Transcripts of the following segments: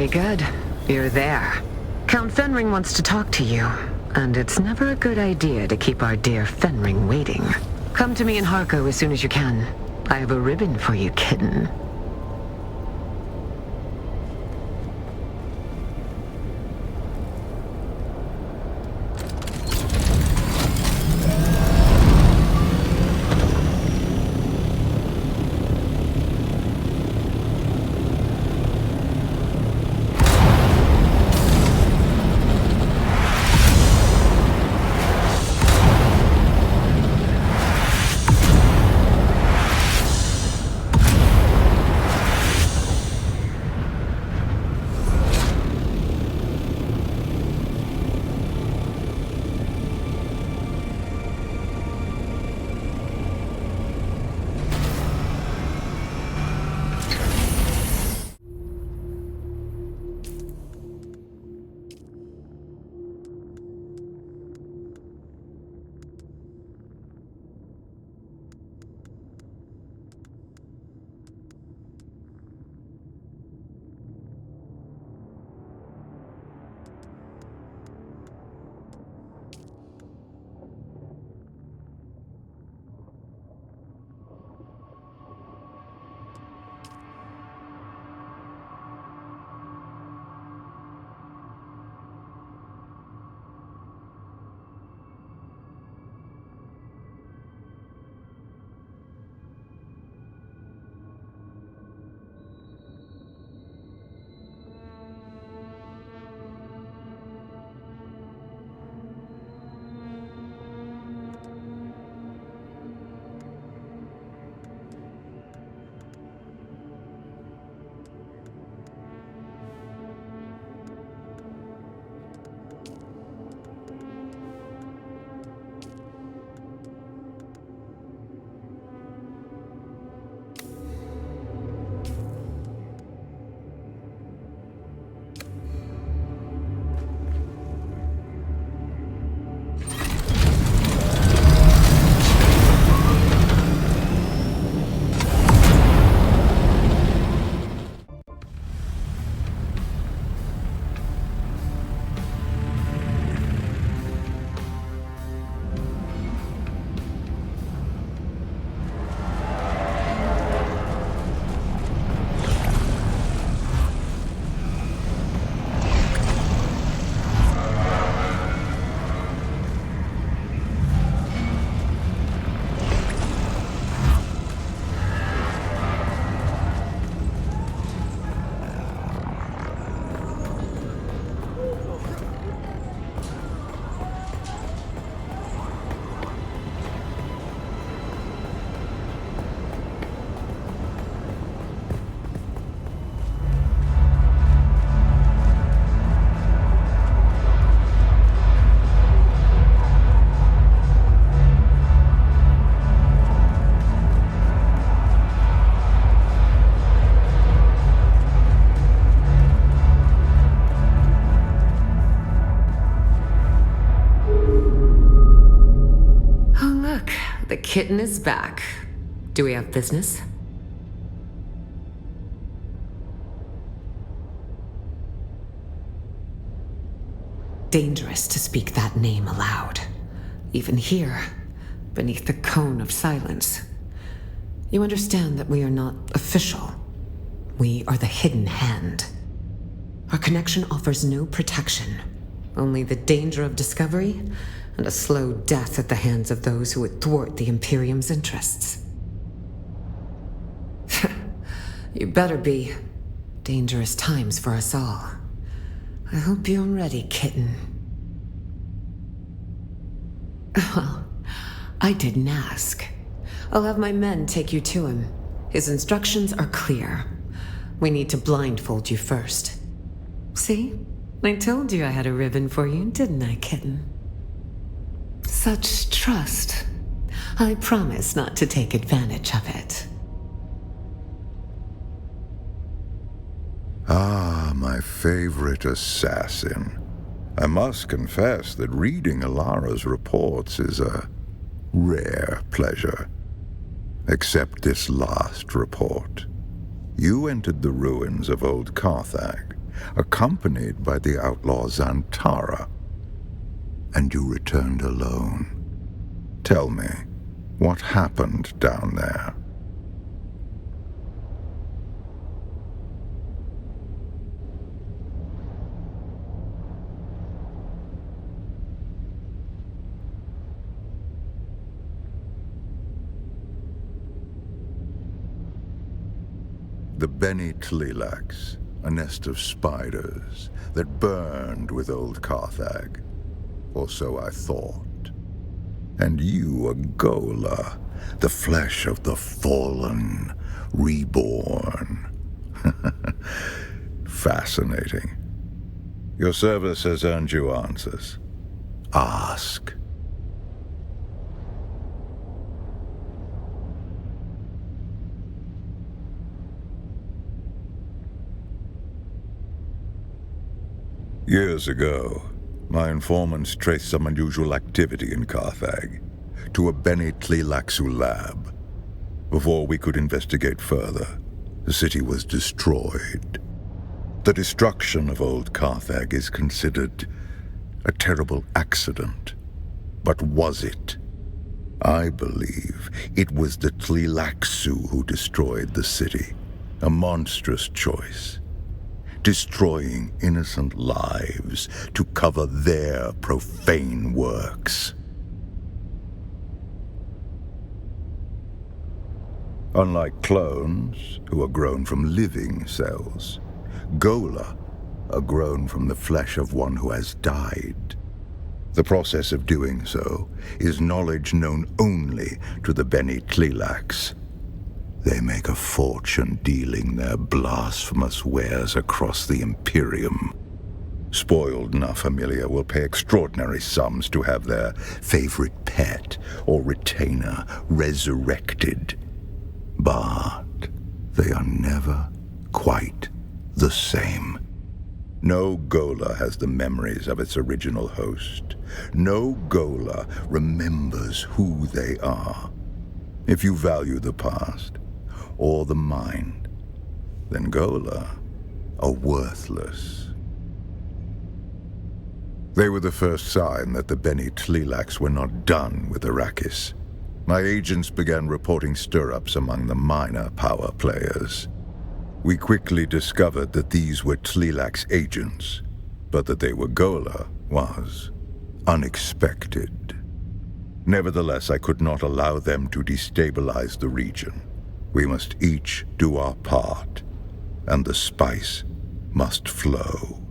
Very good. You're there. Count Fenring wants to talk to you, and it's never a good idea to keep our dear Fenring waiting. Come to me in Harko as soon as you can. I have a ribbon for you, kitten. The kitten is back. Do we have business? Dangerous to speak that name aloud. Even here, beneath the cone of silence. You understand that we are not official. We are the hidden hand. Our connection offers no protection, only the danger of discovery and a slow death at the hands of those who would thwart the Imperium's interests. You better be. Dangerous times for us all. I hope you're ready, kitten. Well, I didn't ask. I'll have my men take you to him. His instructions are clear. We need to blindfold you first. See? I told you I had a ribbon for you, didn't I, kitten? Such trust. I promise not to take advantage of it. Ah, my favorite assassin. I must confess that reading Alara's reports is a rare pleasure. Except this last report. You entered the ruins of old Carthag accompanied by the outlaw Xantara. And you returned alone. Tell me, what happened down there? The Bene Tleilax, a nest of spiders that burned with old Carthag. Or so I thought. And you, a Gola, the flesh of the fallen, reborn. Fascinating. Your service has earned you answers. Ask. Years ago, my informants traced some unusual activity in Carthag to a Bene Tleilaxu lab. Before we could investigate further, the city was destroyed. The destruction of old Carthag is considered a terrible accident. But was it? I believe it was the Tleilaxu who destroyed the city. A monstrous choice. Destroying innocent lives to cover their profane works. Unlike clones, who are grown from living cells, Gola are grown from the flesh of one who has died. The process of doing so is knowledge known only to the Bene Tleilax. They make a fortune dealing their blasphemous wares across the Imperium. Spoiled Na Familia will pay extraordinary sums to have their favorite pet or retainer resurrected. But they are never quite the same. No Gola has the memories of its original host. No Gola remembers who they are. If you value the past, or the mind, then Gola are worthless. They were the first sign that the Bene Tleilax were not done with Arrakis. My agents began reporting stir-ups among the minor power players. We quickly discovered that these were Tleilax agents, but that they were Gola was unexpected. Nevertheless, I could not allow them to destabilize the region. We must each do our part, and the spice must flow.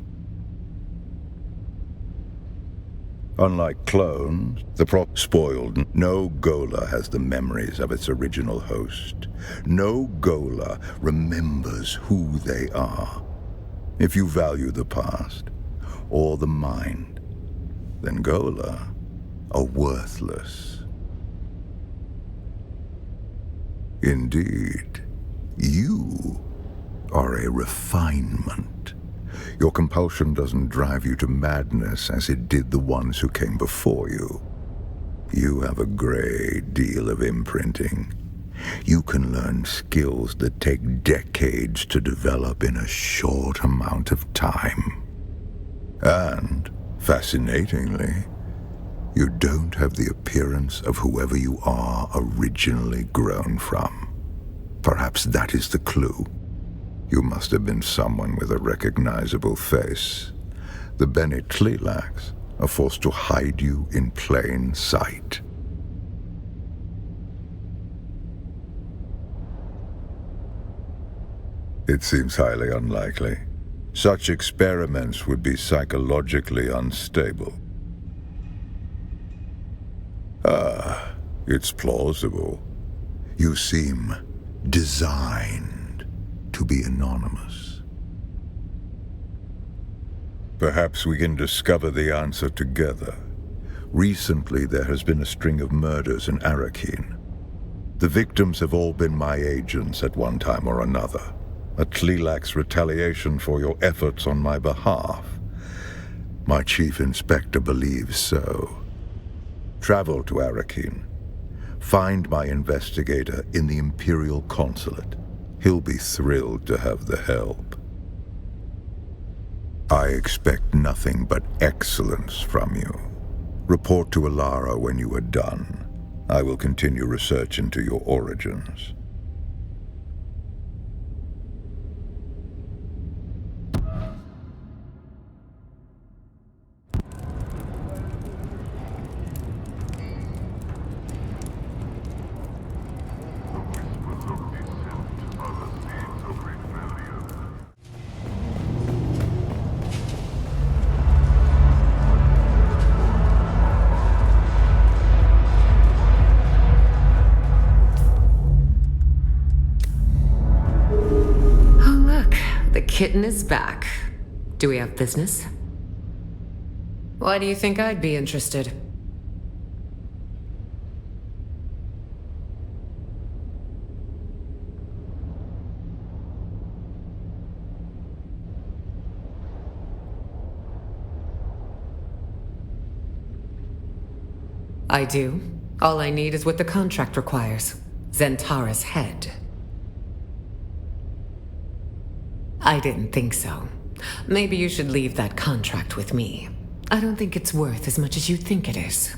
Unlike clones, the spoiled, no Gola has the memories of its original host. No Gola remembers who they are. If you value the past, or the mind, then Gola are worthless. Indeed, you are a refinement. Your compulsion doesn't drive you to madness as it did the ones who came before you. You have a great deal of imprinting. You can learn skills that take decades to develop in a short amount of time. And, fascinatingly, you don't have the appearance of whoever you are originally grown from. Perhaps that is the clue. You must have been someone with a recognizable face. The Bene Tleilax are forced to hide you in plain sight. It seems highly unlikely. Such experiments would be psychologically unstable. It's plausible. You seem designed to be anonymous. Perhaps we can discover the answer together. Recently, there has been a string of murders in Arrakeen. The victims have all been my agents at one time or another. A Tleilax retaliation for your efforts on my behalf. My chief inspector believes so. Travel to Arrakeen. Find my investigator in the Imperial Consulate. He'll be thrilled to have the help. I expect nothing but excellence from you. Report to Alara when you are done. I will continue research into your origins. Kitten is back. Do we have business? Why do you think I'd be interested? I do. All I need is what the contract requires. Zentara's head. I didn't think so. Maybe you should leave that contract with me. I don't think it's worth as much as you think it is.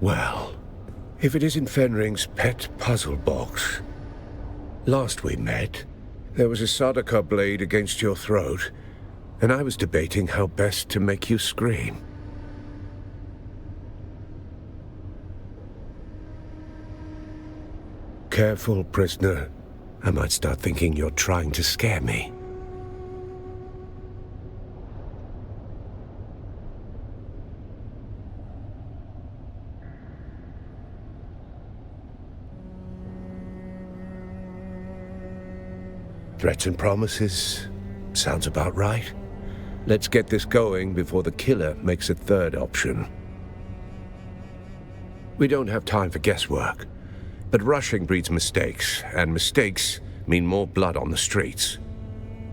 Well, if it isn't Fenring's pet puzzle box. Last we met, there was a Sardaukar blade against your throat, and I was debating how best to make you scream. Careful, prisoner. I might start thinking you're trying to scare me. Threats and promises. Sounds about right. Let's get this going before the killer makes a third option. We don't have time for guesswork, but rushing breeds mistakes, and mistakes mean more blood on the streets.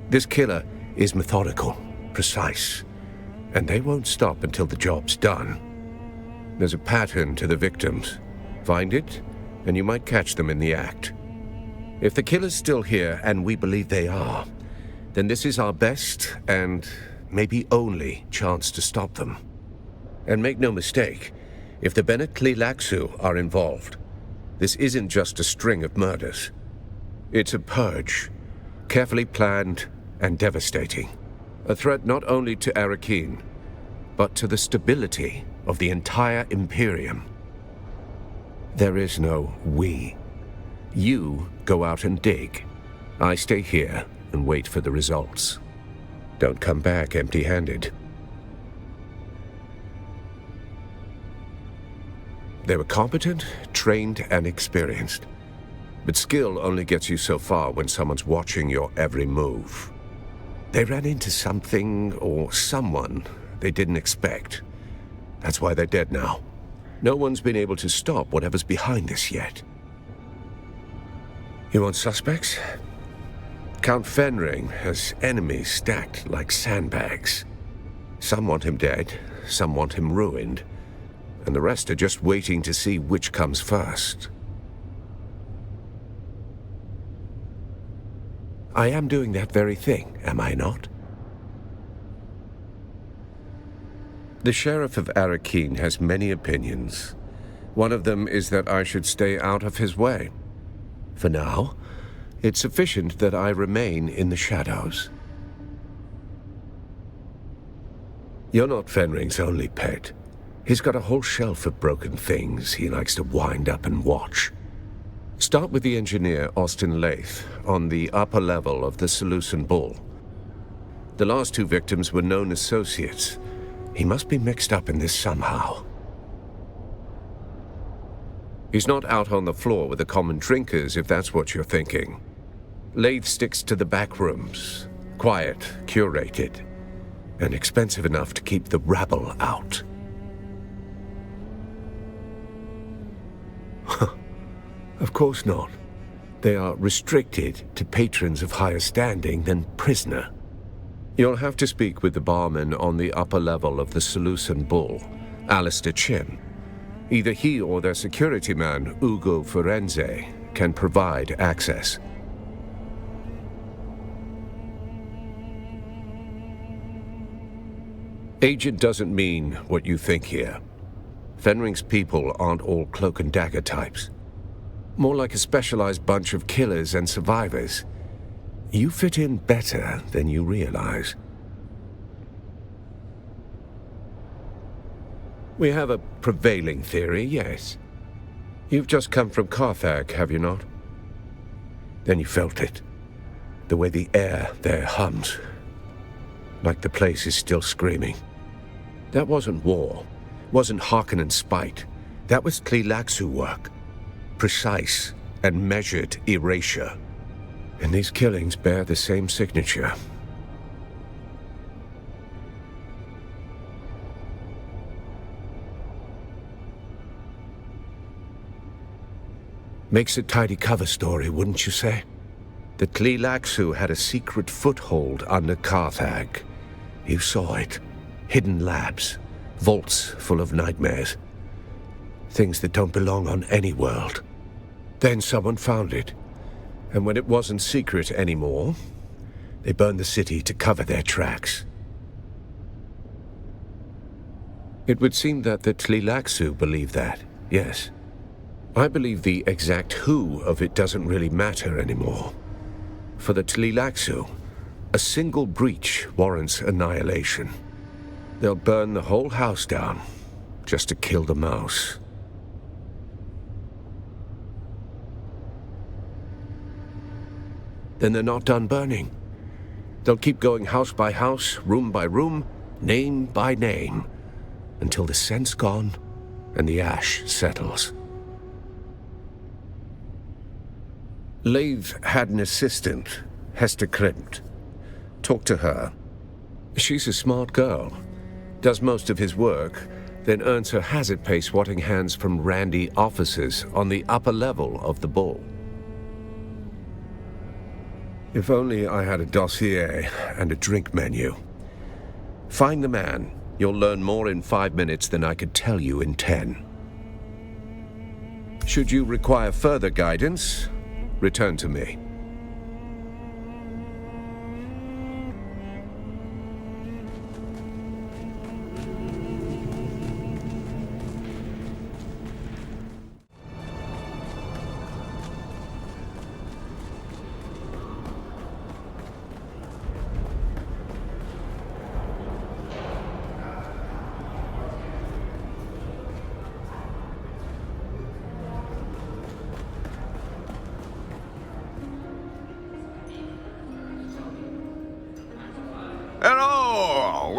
This killer is methodical, precise, and they won't stop until the job's done. There's a pattern to the victims. Find it, and you might catch them in the act. If the killer's still here, and we believe they are, then this is our best and maybe only chance to stop them. And make no mistake, if the Bene Tleilaxu are involved, this isn't just a string of murders. It's a purge, carefully planned and devastating. A threat not only to Arrakeen, but to the stability of the entire Imperium. There is no we. You go out and dig. I stay here and wait for the results. Don't come back empty-handed. They were competent, trained, and experienced. But skill only gets you so far when someone's watching your every move. They ran into something or someone they didn't expect. That's why they're dead now. No one's been able to stop whatever's behind this yet. You want suspects? Count Fenring has enemies stacked like sandbags. Some want him dead, some want him ruined, and the rest are just waiting to see which comes first. I am doing that very thing, am I not? The Sheriff of Arrakeen has many opinions. One of them is that I should stay out of his way. For now, it's sufficient that I remain in the shadows. You're not Fenring's only pet. He's got a whole shelf of broken things he likes to wind up and watch. Start with the engineer, Osten Laithe, on the upper level of the Salusan Bull. The last two victims were known associates. He must be mixed up in this somehow. He's not out on the floor with the common drinkers, if that's what you're thinking. Laithe sticks to the back rooms. Quiet, curated, and expensive enough to keep the rabble out. Of course not. They are restricted to patrons of higher standing than prisoner. You'll have to speak with the barman on the upper level of the Salusan Bull, Alastair Chim. Either he or their security man, Ugo Firenze, can provide access. Agent doesn't mean what you think here. Fenring's people aren't all cloak and dagger types. More like a specialized bunch of killers and survivors. You fit in better than you realize. We have a prevailing theory, yes. You've just come from Carthag, have you not? Then you felt it. The way the air there hums. Like the place is still screaming. That wasn't war. Wasn't Harkonnen's spite. That was Tleilaxu work. Precise and measured erasure. And these killings bear the same signature. Makes a tidy cover story, wouldn't you say? The Tleilaxu had a secret foothold under Carthag. You saw it. Hidden labs. Vaults full of nightmares. Things that don't belong on any world. Then someone found it. And when it wasn't secret anymore, they burned the city to cover their tracks. It would seem that the Tleilaxu believe that, yes. I believe the exact who of it doesn't really matter anymore. For the Tleilaxu, a single breach warrants annihilation. They'll burn the whole house down, just to kill the mouse. Then they're not done burning. They'll keep going house by house, room by room, name by name, until the scent's gone and the ash settles. Laithe had an assistant, Hester Klimt. Talk to her. She's a smart girl. Does most of his work, then earns her hazard pay swatting hands from randy officers on the upper level of the Bull. If only I had a dossier and a drink menu. Find the man. You'll learn more in 5 minutes than I could tell you in 10. Should you require further guidance, return to me.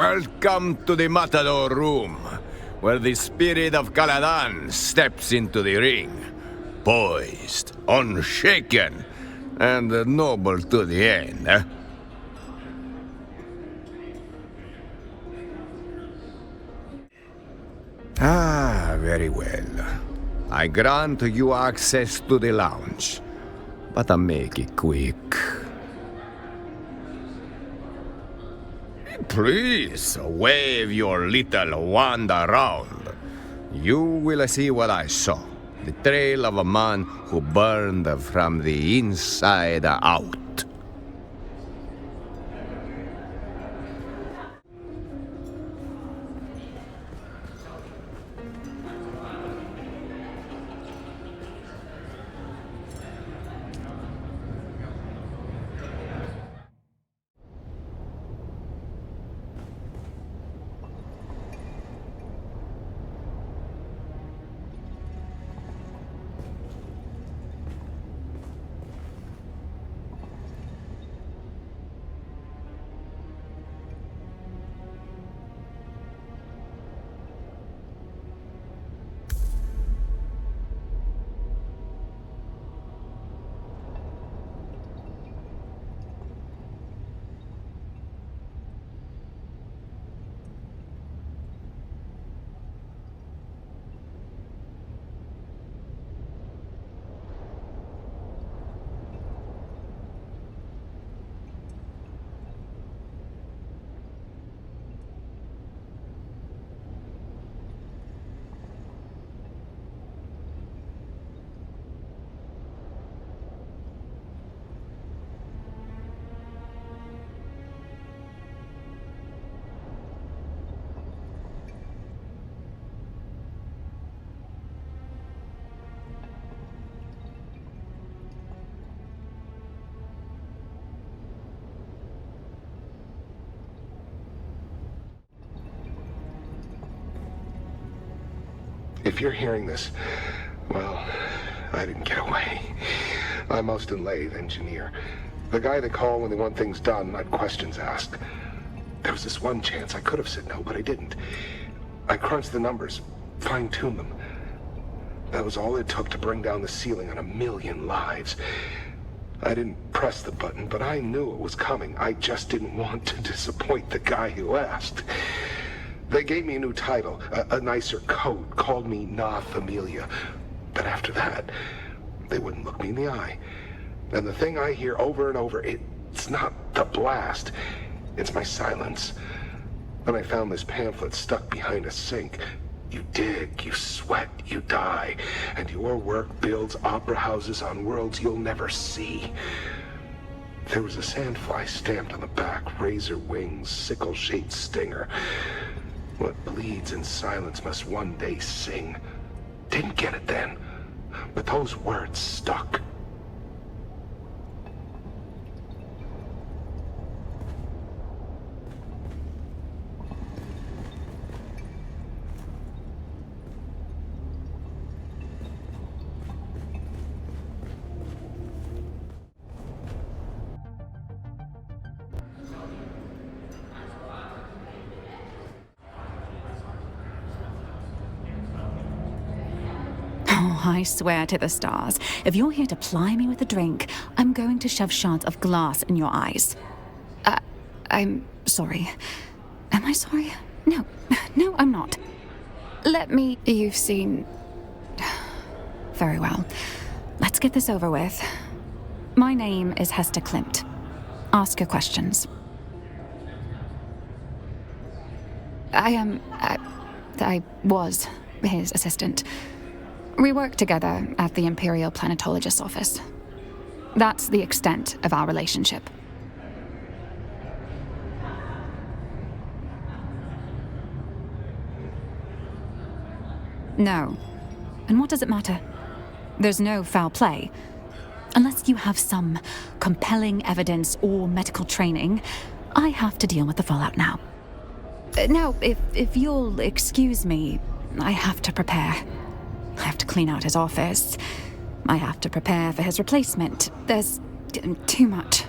Welcome to the Matador Room, where the spirit of Caladan steps into the ring, poised, unshaken, and noble to the end, eh? Ah, very well. I grant you access to the lounge, but I make it quick. Please, wave your little wand around. You will see what I saw. The trail of a man who burned from the inside out. If you're hearing this, well, I didn't get away. I'm Osten Laithe, engineer. The guy they call when they want things done, not questions asked. There was this one chance I could have said no, but I didn't. I crunched the numbers, fine-tuned them. That was all it took to bring down the ceiling on 1 million lives. I didn't press the button, but I knew it was coming. I just didn't want to disappoint the guy who asked. They gave me a new title, a nicer coat, called me Na Familia. But after that, they wouldn't look me in the eye. And the thing I hear over and over, it's not the blast, it's my silence. When I found this pamphlet stuck behind a sink, you dig, you sweat, you die, and your work builds opera houses on worlds you'll never see. There was a sandfly stamped on the back, razor wings, sickle-shaped stinger. What bleeds in silence must one day sing. Didn't get it then, but those words stuck. I swear to the stars, if you're here to ply me with a drink, I'm going to shove shards of glass in your eyes. I'm sorry. Am I sorry? No, I'm not. You've seen... Very well. Let's get this over with. My name is Hester Klimt. Ask your questions. I was his assistant. We work together at the Imperial Planetologist's office. That's the extent of our relationship. No. And what does it matter? There's no foul play. Unless you have some compelling evidence or medical training, I have to deal with the fallout now. Now, if you'll excuse me, I have to prepare. I have to clean out his office. I have to prepare for his replacement. There's too much.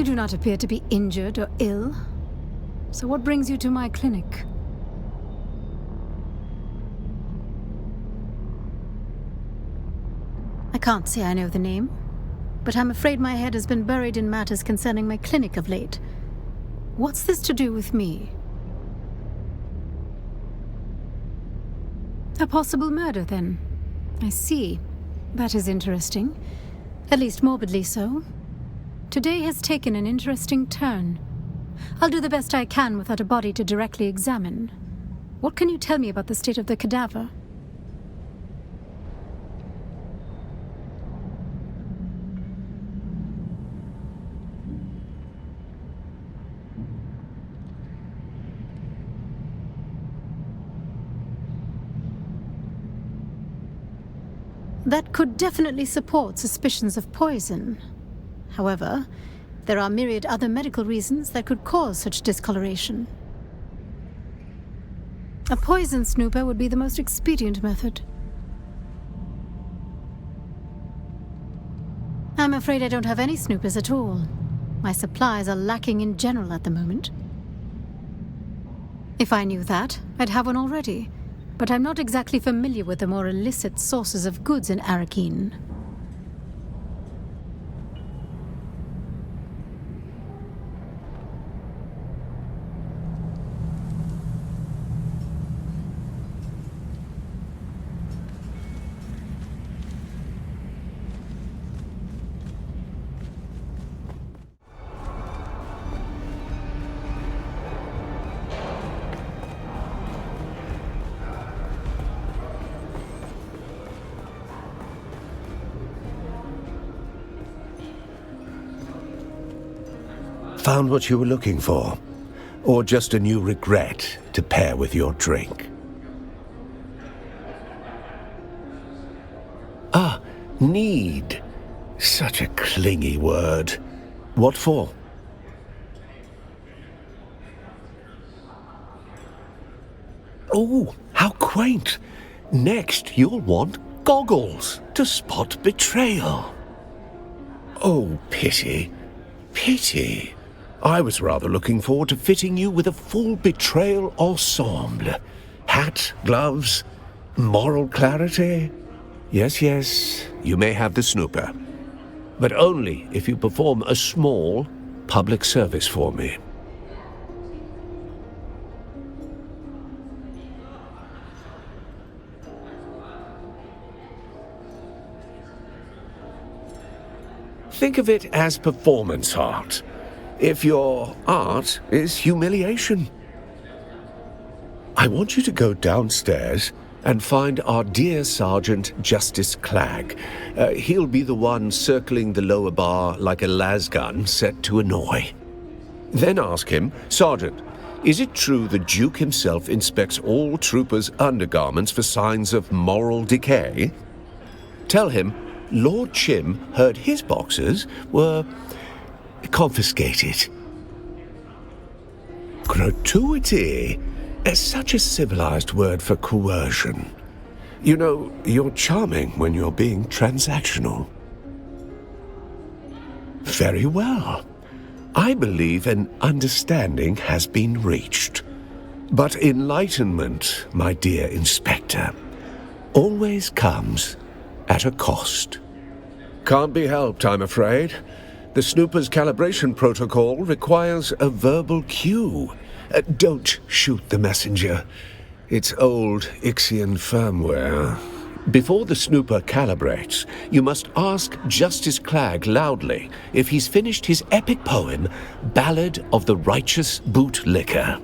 You do not appear to be injured or ill. So what brings you to my clinic? I can't say I know the name, but I'm afraid my head has been buried in matters concerning my clinic of late. What's this to do with me? A possible murder, then. I see. That is interesting. At least morbidly so. Today has taken an interesting turn. I'll do the best I can without a body to directly examine. What can you tell me about the state of the cadaver? That could definitely support suspicions of poison. However, there are myriad other medical reasons that could cause such discoloration. A poison snooper would be the most expedient method. I'm afraid I don't have any snoopers at all. My supplies are lacking in general at the moment. If I knew that, I'd have one already. But I'm not exactly familiar with the more illicit sources of goods in Arrakeen. Found what you were looking for? Or just a new regret to pair with your drink? Ah, need. Such a clingy word. What for? Oh, how quaint. Next, you'll want goggles to spot betrayal. Oh, pity. Pity. I was rather looking forward to fitting you with a full betrayal ensemble. Hat, gloves, moral clarity. Yes, yes, you may have the snooper. But only if you perform a small public service for me. Think of it as performance art, if your art is humiliation. I want you to go downstairs and find our dear Sergeant Justice Clegg. He'll be the one circling the lower bar like a lasgun set to annoy. Then ask him, Sergeant, is it true the Duke himself inspects all troopers' undergarments for signs of moral decay? Tell him Lord Chim heard his boxers were confiscated. Gratuity is such a civilized word for coercion. You know, you're charming when you're being transactional. Very well. I believe an understanding has been reached. But enlightenment, my dear Inspector, always comes at a cost. Can't be helped, I'm afraid. The snooper's calibration protocol requires a verbal cue. Don't shoot the messenger. It's old Ixian firmware. Before the snooper calibrates, you must ask Justice Clegg loudly if he's finished his epic poem, Ballad of the Righteous Bootlicker.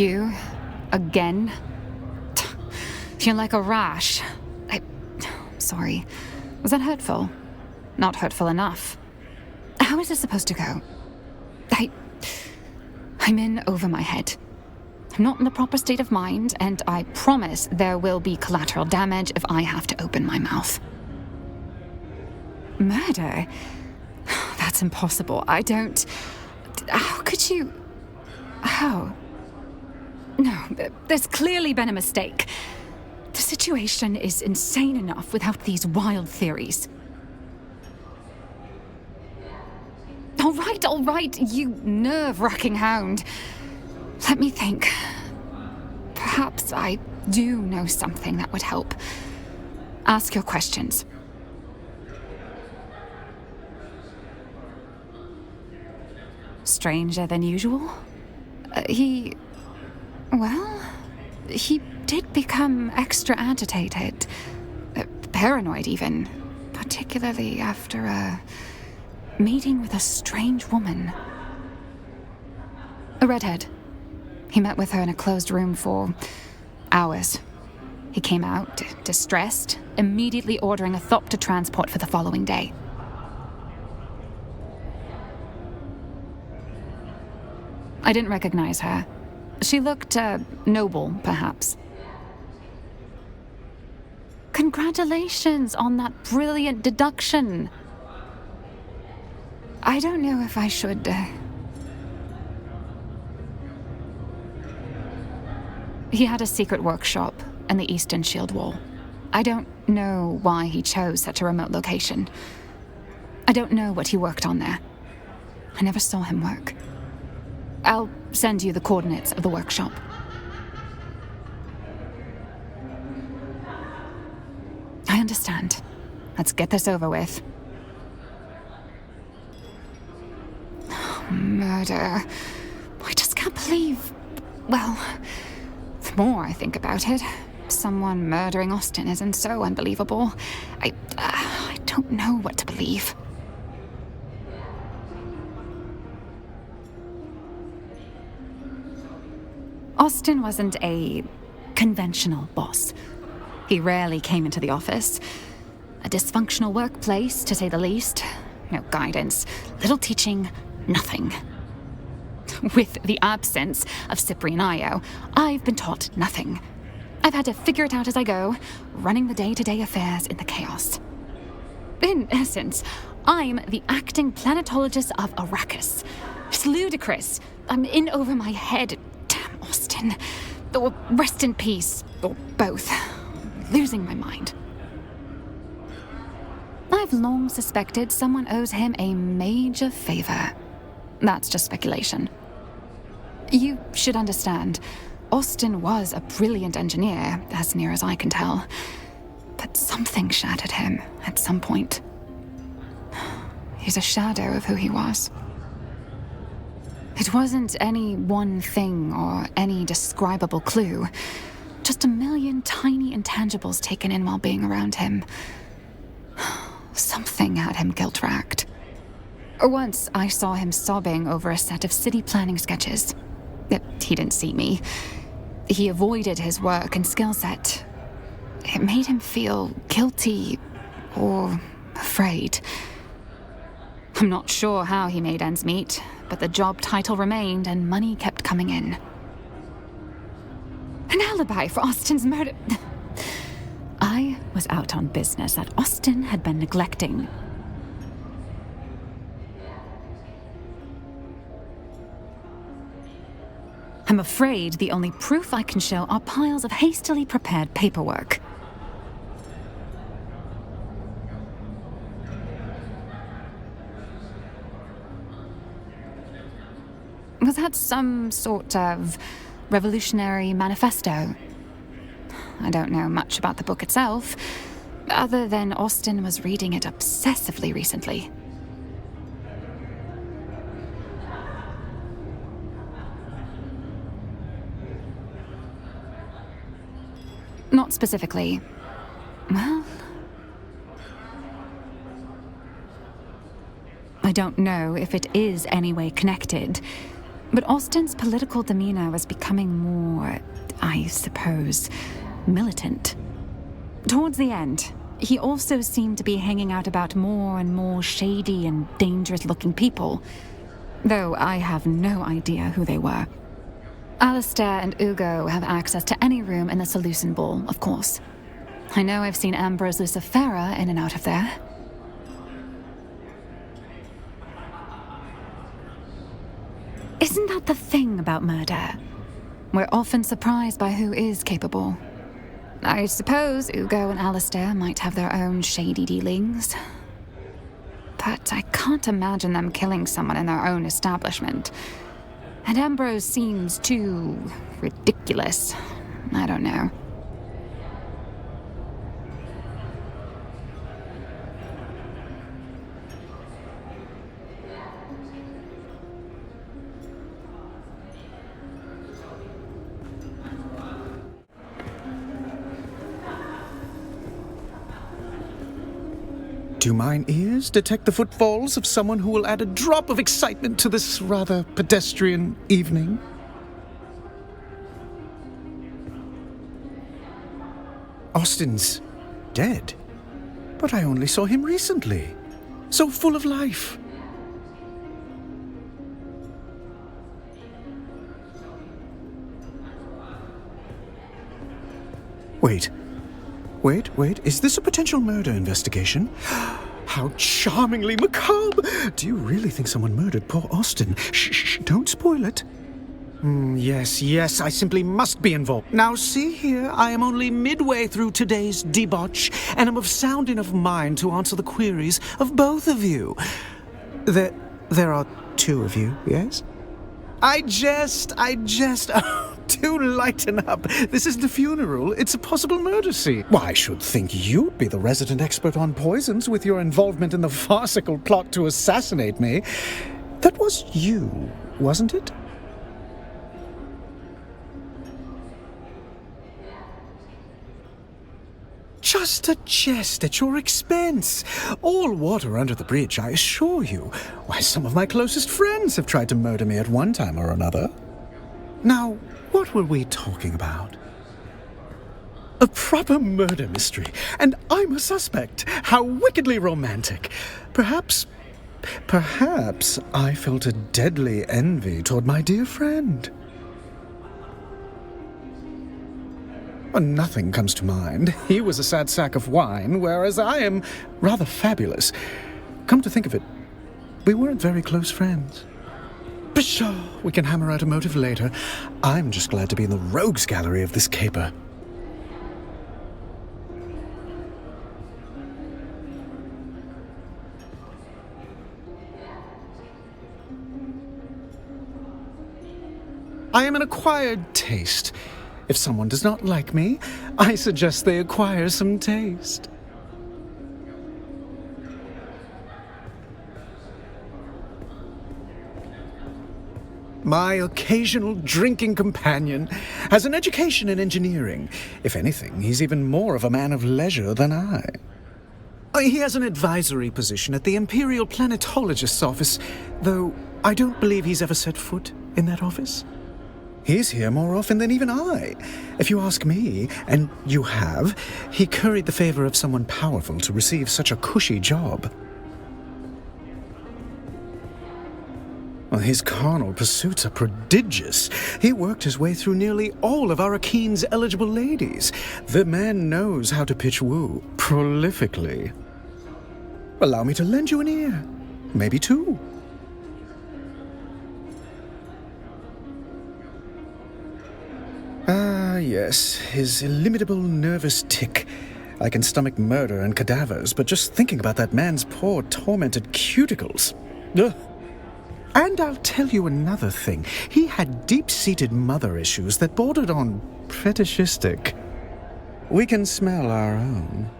You? Again? You're like a rash. Sorry. Was that hurtful? Not hurtful enough. How is this supposed to go? I'm in over my head. I'm not in the proper state of mind, and I promise there will be collateral damage if I have to open my mouth. Murder? That's impossible. I don't... How could you... How? No, there's clearly been a mistake. The situation is insane enough without these wild theories. All right, you nerve-wracking hound. Let me think. Perhaps I do know something that would help. Ask your questions. Stranger than usual? He did become extra agitated. Paranoid, even. Particularly after a meeting with a strange woman. A redhead. He met with her in a closed room for hours. He came out, distressed, immediately ordering a Thopter transport for the following day. I didn't recognize her. She looked, noble, perhaps. Congratulations on that brilliant deduction. I don't know if I should, He had a secret workshop in the Eastern Shield Wall. I don't know why he chose such a remote location. I don't know what he worked on there. I never saw him work. I'll send you the coordinates of the workshop. I understand. Let's get this over with. Murder. I just can't believe... Well, the more I think about it, someone murdering Osten isn't so unbelievable. I don't know what to believe. Osten wasn't a conventional boss. He rarely came into the office. A dysfunctional workplace, to say the least. No guidance, little teaching, nothing. With the absence of Cyprian Io, I've been taught nothing. I've had to figure it out as I go, running the day-to-day affairs in the chaos. In essence, I'm the acting planetologist of Arrakis. It's ludicrous. I'm in over my head. Damn Osten. Or rest in peace, or both. Losing my mind. I've long suspected someone owes him a major favor. That's just speculation. You should understand, Osten was a brilliant engineer, as near as I can tell. But something shattered him at some point. He's a shadow of who he was. It wasn't any one thing or any describable clue. Just a million tiny intangibles taken in while being around him. Something had him guilt-racked. Once I saw him sobbing over a set of city planning sketches. He didn't see me. He avoided his work and skill set. It made him feel guilty or afraid. I'm not sure how he made ends meet, but the job title remained and money kept coming in. An alibi for Osten's murder. I was out on business that Osten had been neglecting. I'm afraid the only proof I can show are piles of hastily prepared paperwork. Was that some sort of revolutionary manifesto? I don't know much about the book itself, other than Osten was reading it obsessively recently. Not specifically. Well, I don't know if it is any way connected, But Osten's political demeanor was becoming more, I suppose, militant. Towards the end, he also seemed to be hanging out about more and more shady and dangerous-looking people, though I have no idea who they were. Alastair and Ugo have access to any room in the Salusan Bull, of course. I know I've seen Ambrose Lucifera in and out of there. Isn't that the thing about murder? We're often surprised by who is capable. I suppose Ugo and Alastair might have their own shady dealings. But I can't imagine them killing someone in their own establishment. And Ambrose seems too ridiculous. I don't know. Do mine ears detect the footfalls of someone who will add a drop of excitement to this rather pedestrian evening? Osten's dead, but I only saw him recently. So full of life. Wait, is this a potential murder investigation? How charmingly macabre! Do you really think someone murdered poor Osten? Shh, don't spoil it. Yes, I simply must be involved. Now see here, I am only midway through today's debauch, and am of sound enough mind to answer the queries of both of you. There are two of you, yes? I jest. Oh, do lighten up. This isn't a funeral, it's a possible murder scene. Why, I should think you'd be the resident expert on poisons with your involvement in the farcical plot to assassinate me. That was you, wasn't it? Just a jest at your expense. All water under the bridge, I assure you. Why, some of my closest friends have tried to murder me at one time or another. Now, what were we talking about? A proper murder mystery, and I'm a suspect. How wickedly romantic. Perhaps I felt a deadly envy toward my dear friend. Nothing comes to mind. He was a sad sack of wine, whereas I am rather fabulous. Come to think of it, we weren't very close friends. Pshaw, we can hammer out a motive later. I'm just glad to be in the rogues gallery of this caper. I am an acquired taste. If someone does not like me, I suggest they acquire some taste. My occasional drinking companion has an education in engineering. If anything, he's even more of a man of leisure than I. He has an advisory position at the Imperial Planetologist's office, though I don't believe he's ever set foot in that office. He's here more often than even I. If you ask me, and you have, he curried the favor of someone powerful to receive such a cushy job. Well, his carnal pursuits are prodigious. He worked his way through nearly all of Arrakeen's eligible ladies. The man knows how to pitch woo prolifically. Allow me to lend you an ear. Maybe two. Ah, yes, his illimitable nervous tic. I can stomach murder and cadavers, but just thinking about that man's poor, tormented cuticles. Ugh. And I'll tell you another thing. He had deep-seated mother issues that bordered on fetishistic. We can smell our own.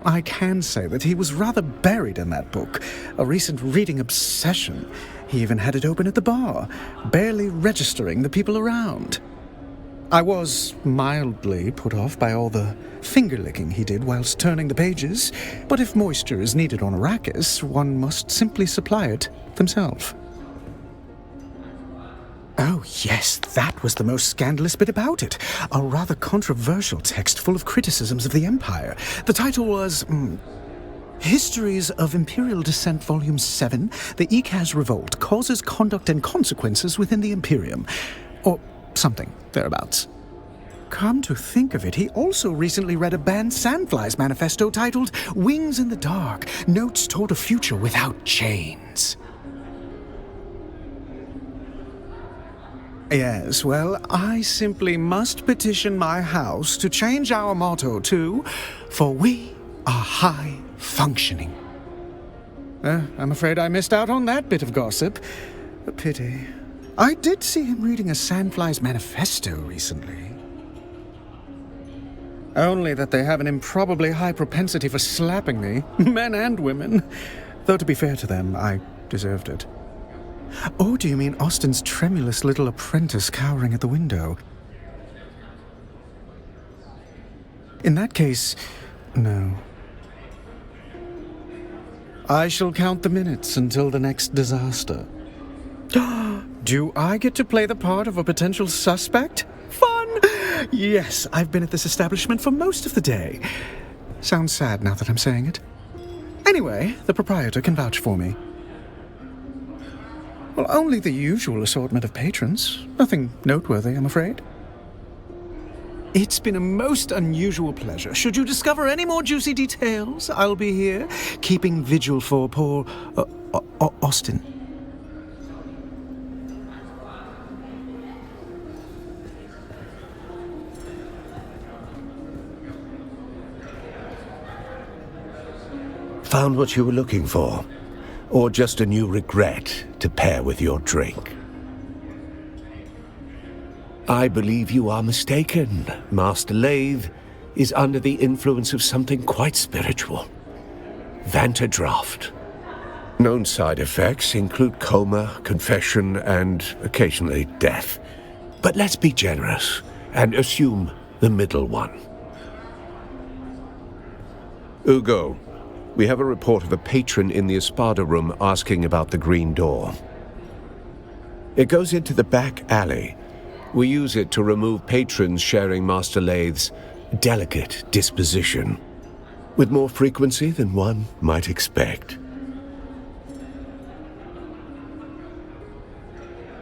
I can say that he was rather buried in that book, a recent reading obsession. He even had it open at the bar, barely registering the people around. I was mildly put off by all the finger-licking he did whilst turning the pages, but if moisture is needed on Arrakis, one must simply supply it themselves. Oh, yes, that was the most scandalous bit about it. A rather controversial text full of criticisms of the Empire. The title was, Histories of Imperial Descent, Volume 7, The Ikaz Revolt, Causes, Conduct, and Consequences Within the Imperium. Or something thereabouts. Come to think of it, he also recently read a banned Sandflies manifesto titled Wings in the Dark, Notes Toward a Future Without Chains. Yes, well, I simply must petition my house to change our motto to, For we are high functioning. I'm afraid I missed out on that bit of gossip. A pity. I did see him reading a Sandflies manifesto recently. Only that they have an improbably high propensity for slapping me, men and women. Though to be fair to them, I deserved it. Or do you mean Osten's tremulous little apprentice cowering at the window? In that case, no. I shall count the minutes until the next disaster. Do I get to play the part of a potential suspect? Fun! Yes, I've been at this establishment for most of the day. Sounds sad now that I'm saying it. Anyway, the proprietor can vouch for me. Well, only the usual assortment of patrons. Nothing noteworthy, I'm afraid. It's been a most unusual pleasure. Should you discover any more juicy details, I'll be here, keeping vigil for poor Osten. Found what you were looking for? Or just a new regret to pair with your drink? I believe you are mistaken. Master Laithe is under the influence of something quite spiritual. Vanta Draft. Known side effects include coma, confession, and occasionally death. But let's be generous and assume the middle one. Ugo, we have a report of a patron in the Espada room asking about the green door. It goes into the back alley. We use it to remove patrons sharing Master Laithe's delicate disposition, with more frequency than one might expect.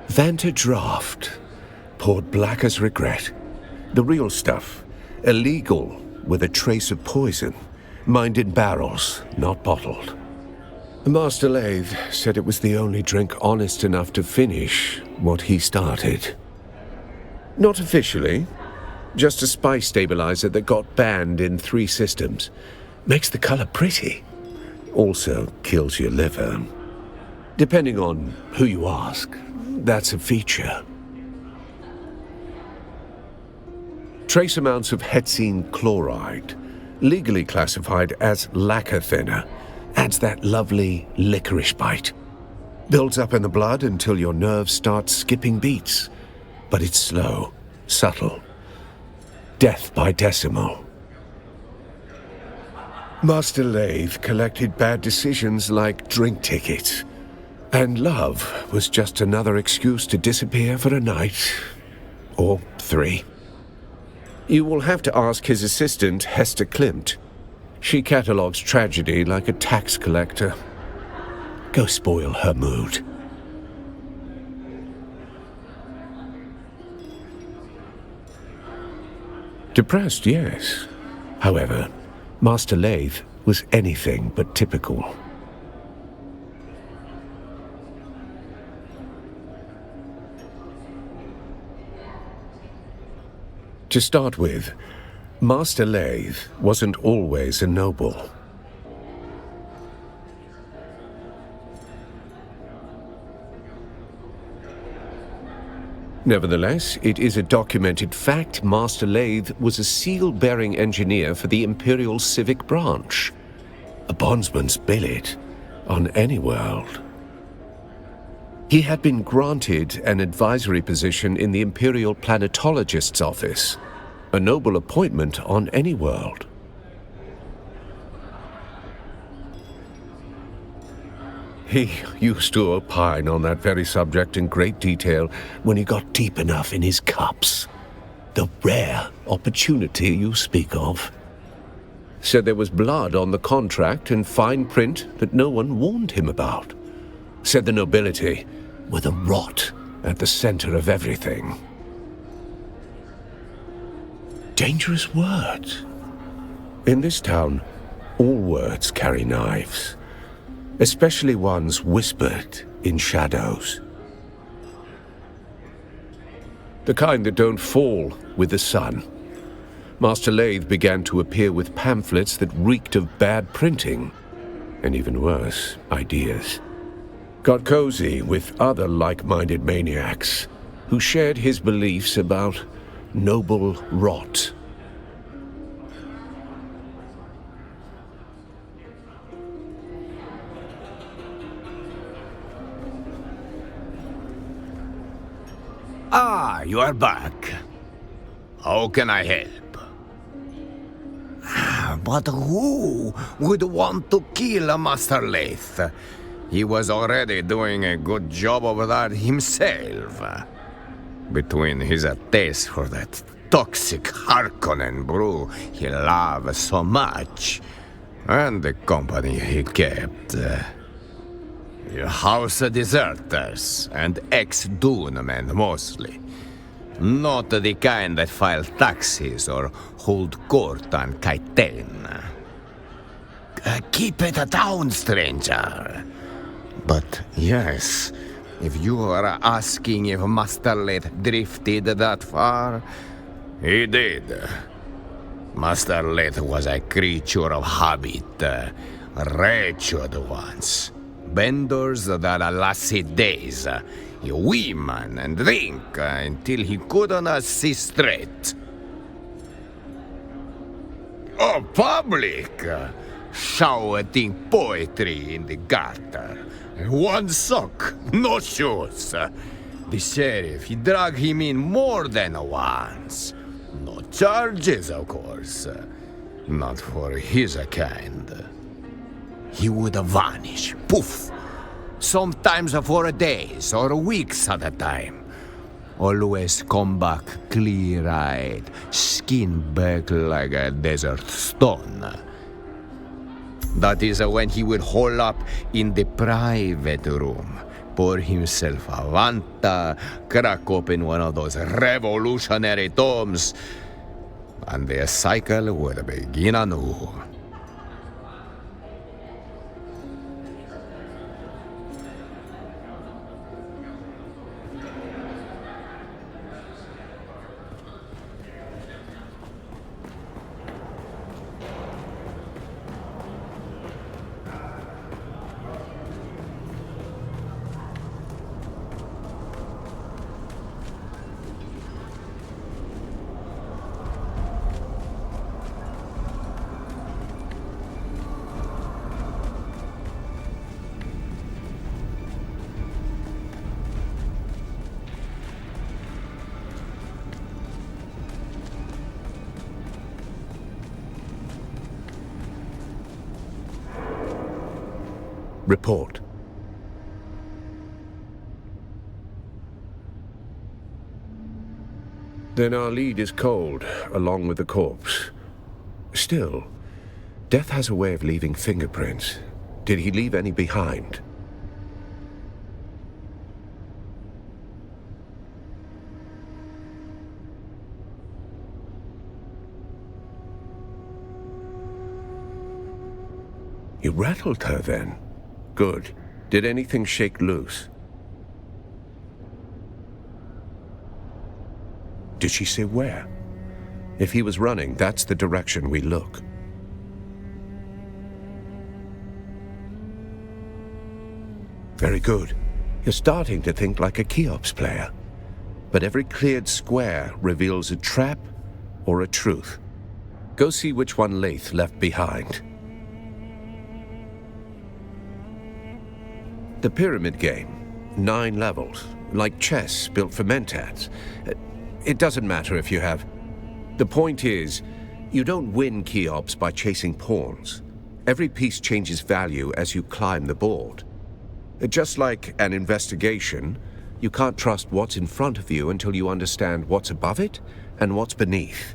Vanta Draft, poured black as regret. The real stuff, illegal with a trace of poison. Mined in barrels, not bottled. Master Laithe said it was the only drink honest enough to finish what he started. Not officially, just a spice stabilizer that got banned in 3 systems. Makes the color pretty. Also kills your liver. Depending on who you ask, that's a feature. Trace amounts of hetsine chloride, legally classified as lacquer thinner, adds that lovely licorice bite. Builds up in the blood until your nerves start skipping beats. But it's slow, subtle. Death by decimal. Master Laithe collected bad decisions like drink tickets. And love was just another excuse to disappear for a night. Or 3. You will have to ask his assistant, Hester Klimt. She catalogues tragedy like a tax collector. Go spoil her mood. Depressed, yes. However, Master Laithe was anything but typical. To start with, Master Laithe wasn't always a noble. Nevertheless, it is a documented fact Master Laithe was a seal-bearing engineer for the Imperial Civic Branch. A bondsman's billet on any world. He had been granted an advisory position in the Imperial Planetologist's office, a noble appointment on any world. He used to opine on that very subject in great detail when he got deep enough in his cups. The rare opportunity you speak of. Said there was blood on the contract in fine print that no one warned him about. Said the nobility were the rot at the center of everything. Dangerous words. In this town, all words carry knives. Especially ones whispered in shadows. The kind that don't fall with the sun. Master Laithe began to appear with pamphlets that reeked of bad printing, and even worse, ideas. Got cozy with other like-minded maniacs who shared his beliefs about noble rot. Ah, you are back. How can I help? But who would want to kill Master Laithe? He was already doing a good job over that himself. Between his taste for that toxic Harkonnen brew he loved so much, and the company he kept. House deserters and ex-Dune men mostly. Not the kind that file taxes or hold court on Kaiten. Keep it down, stranger. But yes, if you are asking if Master Laithe drifted that far, he did. Master Laithe was a creature of habit, wretched ones. Benders that lasted days, women and drink until he couldn't see straight. Oh, public! Shouting poetry in the gutter. One sock, no shoes. The sheriff, he dragged him in more than once. No charges, of course. Not for his kind. He would vanish, poof. Sometimes for days or weeks at a time. Always come back clear-eyed, skin back like a desert stone. That is when he would hole up in the private room, pour himself a Vanta, crack open one of those revolutionary tomes, and the cycle would begin anew. Report. Then our lead is cold, along with the corpse. Still, death has a way of leaving fingerprints. Did he leave any behind? You rattled her then? Good. Did anything shake loose? Did she say where? If he was running, that's the direction we look. Very good. You're starting to think like a Cheops player. But every cleared square reveals a trap or a truth. Go see which one Laithe left behind. The pyramid game. 9 levels, like chess built for mentats. It doesn't matter if you have... The point is, you don't win Cheops by chasing pawns. Every piece changes value as you climb the board. Just like an investigation, you can't trust what's in front of you until you understand what's above it and what's beneath.